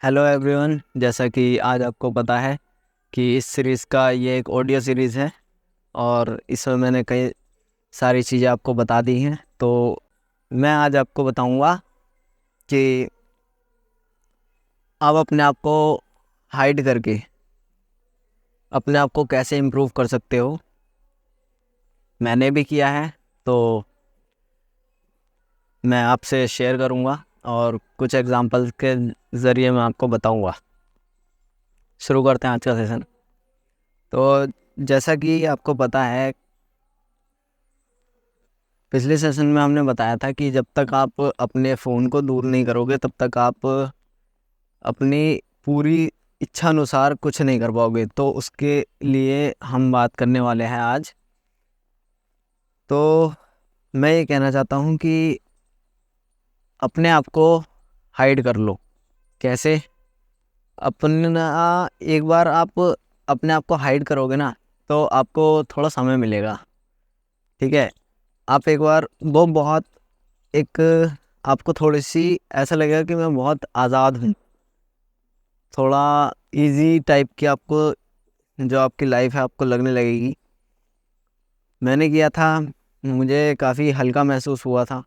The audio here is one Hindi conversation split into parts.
हेलो एवरीवन, जैसा कि आज आपको पता है कि इस सीरीज़ का ये एक ऑडियो सीरीज़ है और इसमें मैंने कई सारी चीज़ें आपको बता दी हैं। तो मैं आज आपको बताऊंगा कि आप अपने आप को हाइड करके अपने आप को कैसे इम्प्रूव कर सकते हो। मैंने भी किया है, तो मैं आपसे शेयर करूंगा और कुछ एग्जांपल्स के ज़रिए मैं आपको बताऊंगा। शुरू करते हैं आज का सेशन। तो जैसा कि आपको पता है, पिछले सेशन में हमने बताया था कि जब तक आप अपने फ़ोन को दूर नहीं करोगे तब तक आप अपनी पूरी इच्छा अनुसार कुछ नहीं कर पाओगे। तो उसके लिए हम बात करने वाले हैं आज। तो मैं ये कहना चाहता हूँ कि अपने आप को हाइड कर लो। कैसे? अपना एक बार आप अपने आप को हाइड करोगे ना, तो आपको थोड़ा समय मिलेगा। ठीक है, आप एक बार वो बहुत एक आपको थोड़ी सी ऐसा लगेगा कि मैं बहुत आज़ाद हूँ। थोड़ा इजी टाइप की आपको जो आपकी लाइफ है आपको लगने लगेगी। मैंने किया था, मुझे काफ़ी हल्का महसूस हुआ था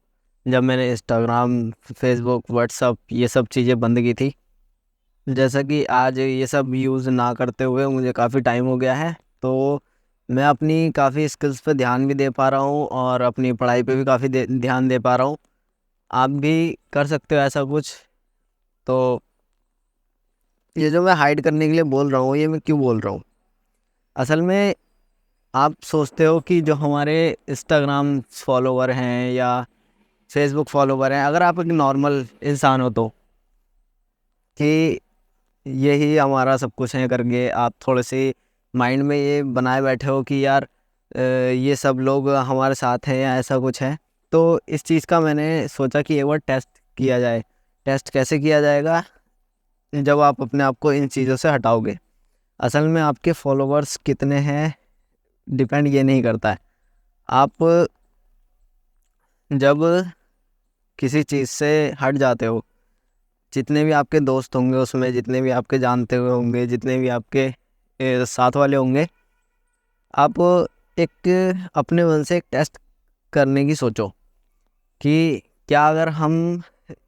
जब मैंने इंस्टाग्राम, फेसबुक, व्हाट्सअप ये सब चीज़ें बंद की थी। जैसा कि आज ये सब यूज़ ना करते हुए मुझे काफ़ी टाइम हो गया है, तो मैं अपनी काफ़ी स्किल्स पे ध्यान भी दे पा रहा हूँ और अपनी पढ़ाई पे भी काफ़ी ध्यान दे पा रहा हूँ। आप भी कर सकते हो ऐसा कुछ। तो ये जो मैं हाइड करने के लिए बोल रहा हूँ, ये मैं क्यों बोल रहा हूँ? असल में आप सोचते हो कि जो हमारे इंस्टाग्राम फॉलोवर हैं या फेसबुक फॉलोवर हैं, अगर आप एक नॉर्मल इंसान हो तो कि यही हमारा सब कुछ है करके आप थोड़े से माइंड में ये बनाए बैठे हो कि यार ये सब लोग हमारे साथ हैं या ऐसा कुछ है। तो इस चीज़ का मैंने सोचा कि एक बार टेस्ट किया जाए। टेस्ट कैसे किया जाएगा? जब आप अपने आप को इन चीज़ों से हटाओगे। असल में आपके फॉलोवर्स कितने हैं डिपेंड ये नहीं करता है। आप जब किसी चीज़ से हट जाते हो, जितने भी आपके दोस्त होंगे उसमें, जितने भी आपके जानते हुए होंगे, जितने भी आपके साथ वाले होंगे, आप एक अपने मन से एक टेस्ट करने की सोचो कि क्या अगर हम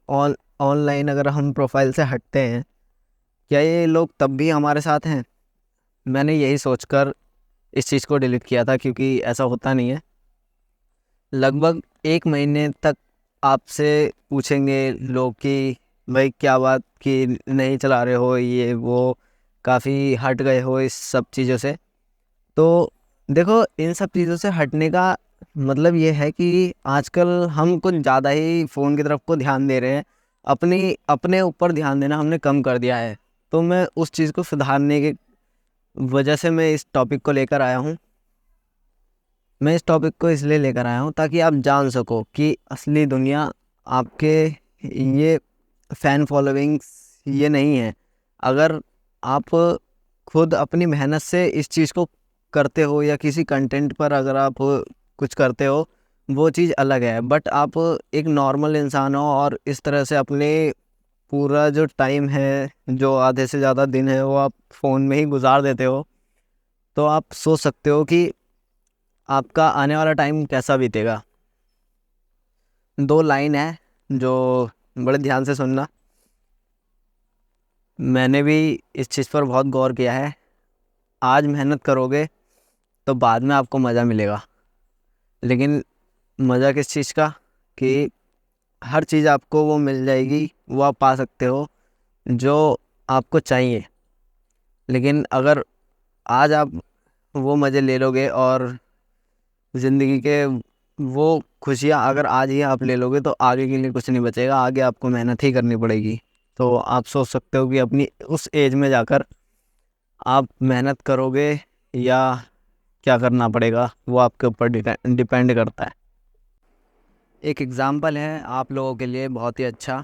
ऑनलाइन अगर हम प्रोफाइल से हटते हैं, क्या ये लोग तब भी हमारे साथ हैं? मैंने यही सोचकर इस चीज़ को डिलीट किया था, क्योंकि ऐसा होता नहीं है। लगभग 1 महीने तक आपसे पूछेंगे लोग कि भाई क्या बात कि नहीं चला रहे हो, ये वो, काफ़ी हट गए हो इस सब चीज़ों से। तो देखो, इन सब चीज़ों से हटने का मतलब ये है कि आजकल हम कुछ ज़्यादा ही फ़ोन की तरफ को ध्यान दे रहे हैं। अपनी अपने ऊपर ध्यान देना हमने कम कर दिया है। तो मैं उस चीज़ को सुधारने की वजह से मैं इस टॉपिक को लेकर आया हूँ। मैं इस टॉपिक को इसलिए लेकर आया हूँ ताकि आप जान सको कि असली दुनिया आपके ये फ़ैन फॉलोइंग्स ये नहीं है। अगर आप खुद अपनी मेहनत से इस चीज़ को करते हो या किसी कंटेंट पर अगर आप कुछ करते हो, वो चीज़ अलग है। बट आप एक नॉर्मल इंसान हो और इस तरह से अपने पूरा जो टाइम है, जो आधे से ज़्यादा दिन है, वो आप फ़ोन में ही गुजार देते हो। तो आप सोच सकते हो कि आपका आने वाला टाइम कैसा बीतेगा। 2 लाइन है जो बड़े ध्यान से सुनना। मैंने भी इस चीज़ पर बहुत गौर किया है। आज मेहनत करोगे तो बाद में आपको मज़ा मिलेगा। लेकिन मज़ा किस चीज़ का? कि हर चीज़ आपको वो मिल जाएगी, वो आप पा सकते हो जो आपको चाहिए। लेकिन अगर आज आप वो मज़े ले लोगे और ज़िंदगी के वो खुशियाँ अगर आज ही आप ले लोगे, तो आगे के लिए कुछ नहीं बचेगा। आगे आपको मेहनत ही करनी पड़ेगी। तो आप सोच सकते हो कि अपनी उस एज में जाकर आप मेहनत करोगे या क्या करना पड़ेगा, वो आपके ऊपर डिपेंड करता है। एक एग्ज़ाम्पल है आप लोगों के लिए बहुत ही अच्छा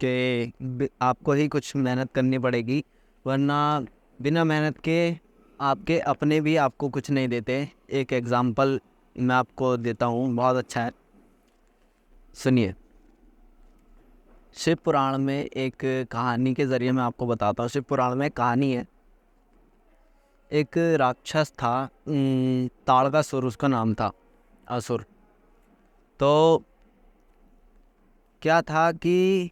कि आपको ही कुछ मेहनत करनी पड़ेगी, वरना बिना मेहनत के आपके अपने भी आपको कुछ नहीं देते। एक एग्ज़ाम्पल मैं आपको देता हूँ, बहुत अच्छा है, सुनिए। शिव पुराण में एक कहानी के ज़रिए मैं आपको बताता हूँ। शिव पुराण में एक कहानी है। एक राक्षस था, ताड़कासुर उसका नाम था, असुर। तो क्या था कि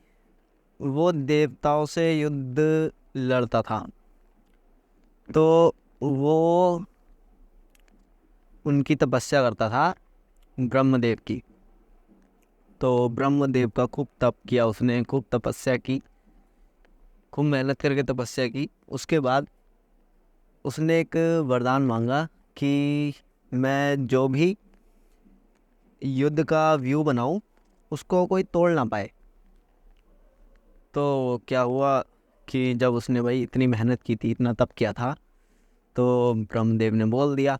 वो देवताओं से युद्ध लड़ता था। तो वो उनकी तपस्या करता था, ब्रह्मदेव की। तो ब्रह्मदेव का खूब तप किया उसने, खूब तपस्या की, खूब मेहनत करके तपस्या की। उसके बाद उसने एक वरदान मांगा कि मैं जो भी युद्ध का व्यू बनाऊं उसको कोई तोड़ ना पाए। तो क्या हुआ कि जब उसने भाई इतनी मेहनत की थी, इतना तप किया था, तो ब्रह्मदेव ने बोल दिया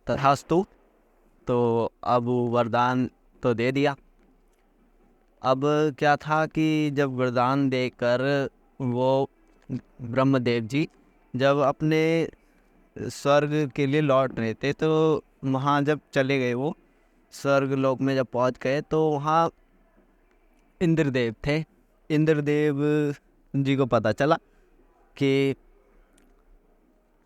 तथास्तु। तो अब वरदान तो दे दिया। अब क्या था कि जब वरदान देकर वो ब्रह्मदेव जी जब अपने स्वर्ग के लिए लौट रहे थे, तो वहाँ जब चले गए, वो स्वर्ग लोक में जब पहुँच गए, तो वहाँ इंद्रदेव थे। इंद्रदेव जी को पता चला कि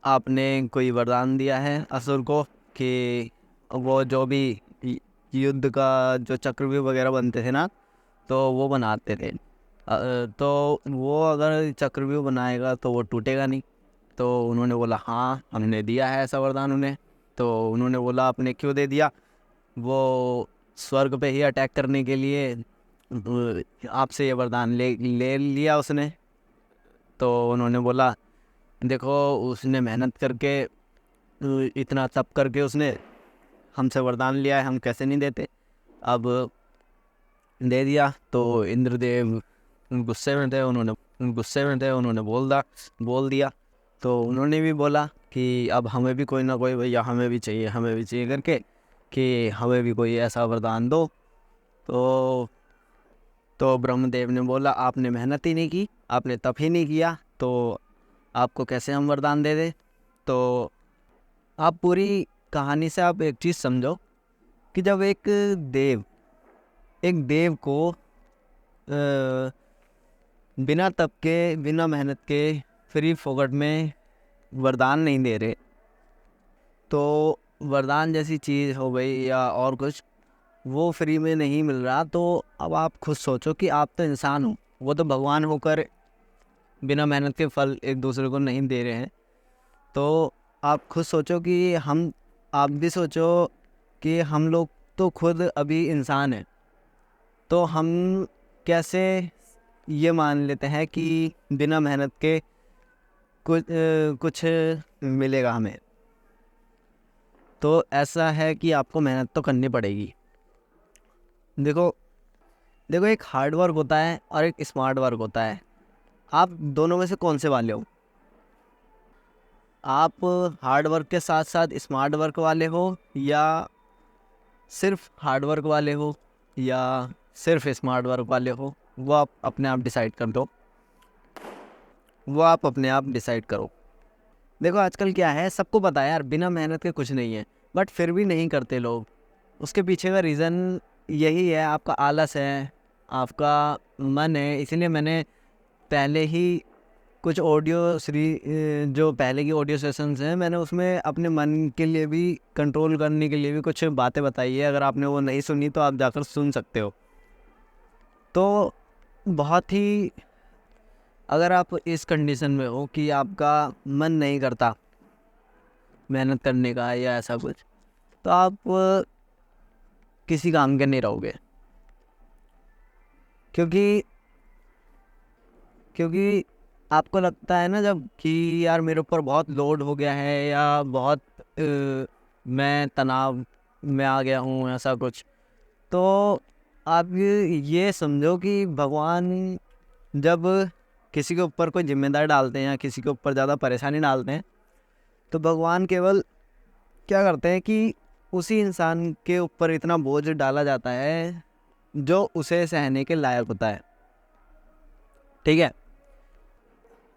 आपने कोई वरदान दिया है असुर को कि वो जो भी युद्ध का जो चक्रव्यूह वगैरह बनते थे ना, तो वो बनाते थे। तो वो अगर चक्रव्यूह बनाएगा तो वो टूटेगा नहीं। तो उन्होंने बोला हाँ, हमने दिया है ऐसा वरदान उन्हें। तो उन्होंने बोला आपने क्यों दे दिया? वो स्वर्ग पे ही अटैक करने के लिए आपसे ये वरदान ले ले लिया उसने। तो उन्होंने बोला देखो, उसने मेहनत करके इतना तप करके उसने हमसे वरदान लिया है, हम कैसे नहीं देते। अब दे दिया। तो इंद्रदेव गुस्से में थे, उन्होंने बोल दिया। तो उन्होंने भी बोला कि अब हमें भी कोई ना कोई, भैया हमें भी चाहिए करके कि हमें भी कोई ऐसा वरदान दो। तो ब्रह्मदेव ने बोला आपने मेहनत ही नहीं की, आपने तप ही नहीं किया, तो आपको कैसे हम वरदान दे दे। तो आप पूरी कहानी से आप एक चीज़ समझो कि जब एक देव को बिना तप के, बिना मेहनत के, फ्री फोकट में वरदान नहीं दे रहे, तो वरदान जैसी चीज़ हो गई या और कुछ, वो फ्री में नहीं मिल रहा। तो अब आप खुद सोचो कि आप तो इंसान हो, वो तो भगवान होकर बिना मेहनत के फल एक दूसरे को नहीं दे रहे हैं। तो आप खुद सोचो कि आप भी सोचो कि हम लोग तो खुद अभी इंसान हैं, तो हम कैसे ये मान लेते हैं कि बिना मेहनत के कुछ मिलेगा हमें। तो ऐसा है कि आपको मेहनत तो करनी पड़ेगी। देखो, एक हार्ड वर्क होता है और एक स्मार्ट वर्क होता है। आप दोनों में से कौन से वाले हो? आप हार्ड वर्क के साथ साथ स्मार्ट वर्क वाले हो, या सिर्फ हार्ड वर्क वाले हो, या सिर्फ स्मार्ट वर्क वाले हो? वो आप अपने आप डिसाइड कर दो। देखो आजकल क्या है, सबको पता है यार बिना मेहनत के कुछ नहीं है, बट फिर भी नहीं करते लोग। उसके पीछे का रीज़न यही है, आपका आलस है, आपका मन है। इसीलिए मैंने पहले ही कुछ जो पहले की ऑडियो सेशंस हैं, मैंने उसमें अपने मन के लिए भी कंट्रोल करने के लिए भी कुछ बातें बताई है। अगर आपने वो नहीं सुनी तो आप जाकर सुन सकते हो। तो बहुत ही, अगर आप इस कंडीशन में हो कि आपका मन नहीं करता मेहनत करने का या ऐसा कुछ, तो आप किसी काम के नहीं रहोगे। क्योंकि आपको लगता है ना जब कि यार मेरे ऊपर बहुत लोड हो गया है, या बहुत मैं तनाव में आ गया हूँ, ऐसा कुछ, तो आप ये समझो कि भगवान जब किसी के ऊपर कोई जिम्मेदारी डालते हैं या किसी के ऊपर ज़्यादा परेशानी डालते हैं, तो भगवान केवल क्या करते हैं कि उसी इंसान के ऊपर इतना बोझ डाला जाता है जो उसे सहने के लायक होता है। ठीक है?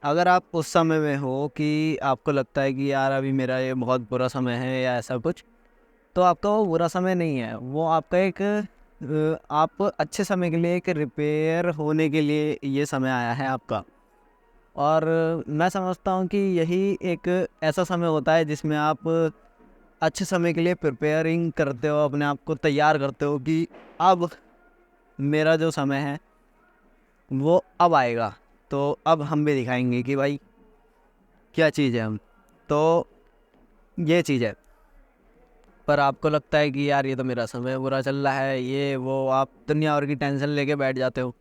अगर आप उस समय में हो कि आपको लगता है कि यार अभी मेरा ये बहुत बुरा समय है या ऐसा कुछ, तो आपका वो बुरा समय नहीं है, वो आपका एक आप अच्छे समय के लिए, एक रिपेयर होने के लिए ये समय आया है आपका। और मैं समझता हूँ कि यही एक ऐसा समय होता है जिसमें आप अच्छे समय के लिए प्रिपेयरिंग करते हो, अपने आप को तैयार करते हो कि अब मेरा जो समय है वो अब आएगा, तो अब हम भी दिखाएंगे कि भाई क्या चीज़ है हम। तो ये चीज़ है। पर आपको लगता है कि यार ये तो मेरा समय बुरा चल रहा है, ये वो, आप दुनिया भर की टेंशन लेके बैठ जाते हो।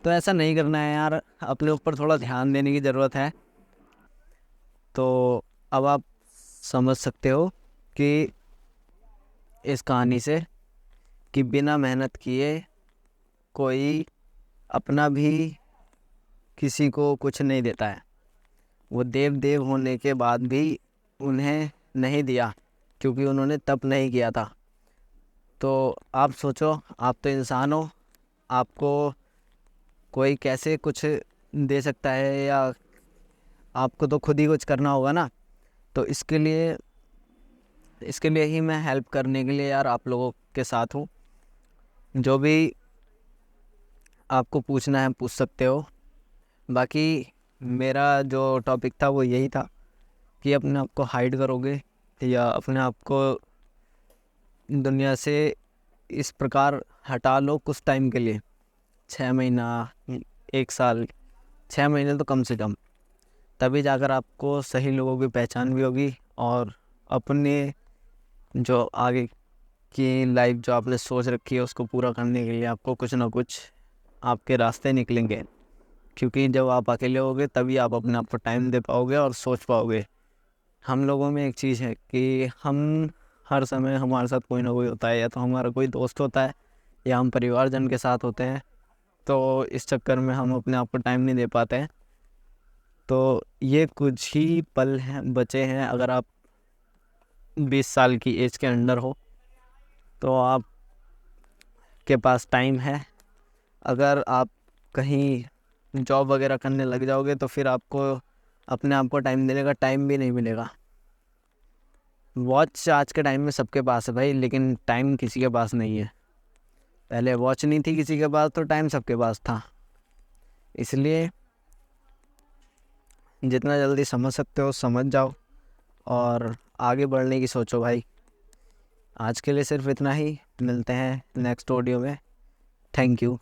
तो ऐसा नहीं करना है यार, अपने ऊपर थोड़ा ध्यान देने की ज़रूरत है। तो अब आप समझ सकते हो कि इस कहानी से कि बिना मेहनत किए कोई अपना भी किसी को कुछ नहीं देता है। वो देव देव होने के बाद भी उन्हें नहीं दिया क्योंकि उन्होंने तप नहीं किया था। तो आप सोचो, आप तो इंसान हो, आपको कोई कैसे कुछ दे सकता है, या आपको तो खुद ही कुछ करना होगा ना। तो इसके लिए ही मैं हेल्प करने के लिए यार आप लोगों के साथ हूँ। जो भी आपको पूछना है पूछ सकते हो। बाकी मेरा जो टॉपिक था वो यही था कि अपने आप को हाइड करोगे या अपने आप को दुनिया से इस प्रकार हटा लो कुछ टाइम के लिए, 6 महीना, 1 साल, 6 महीने तो कम से कम। तभी जाकर आपको सही लोगों की पहचान भी होगी, और अपने जो आगे की लाइफ जो आपने सोच रखी है उसको पूरा करने के लिए आपको कुछ ना कुछ आपके रास्ते निकलेंगे। क्योंकि जब आप अकेले होगे तभी आप अपने आप को टाइम दे पाओगे और सोच पाओगे। हम लोगों में एक चीज़ है कि हम हर समय हमारे साथ कोई ना कोई होता है, या तो हमारा कोई दोस्त होता है या हम परिवारजन के साथ होते हैं। तो इस चक्कर में हम अपने आप को टाइम नहीं दे पाते हैं। तो ये कुछ ही पल हैं बचे हैं। अगर आप 20 साल की एज के अंडर हो तो आप के पास टाइम है। अगर आप कहीं जॉब वगैरह करने लग जाओगे तो फिर आपको अपने आप को टाइम देने का टाइम भी नहीं मिलेगा। वॉच आज के टाइम में सबके पास है भाई, लेकिन टाइम किसी के पास नहीं है। पहले वॉच नहीं थी किसी के पास तो टाइम सबके पास था। इसलिए जितना जल्दी समझ सकते हो समझ जाओ और आगे बढ़ने की सोचो भाई। आज के लिए सिर्फ इतना ही, मिलते हैं नेक्स्ट ऑडियो में। Thank you.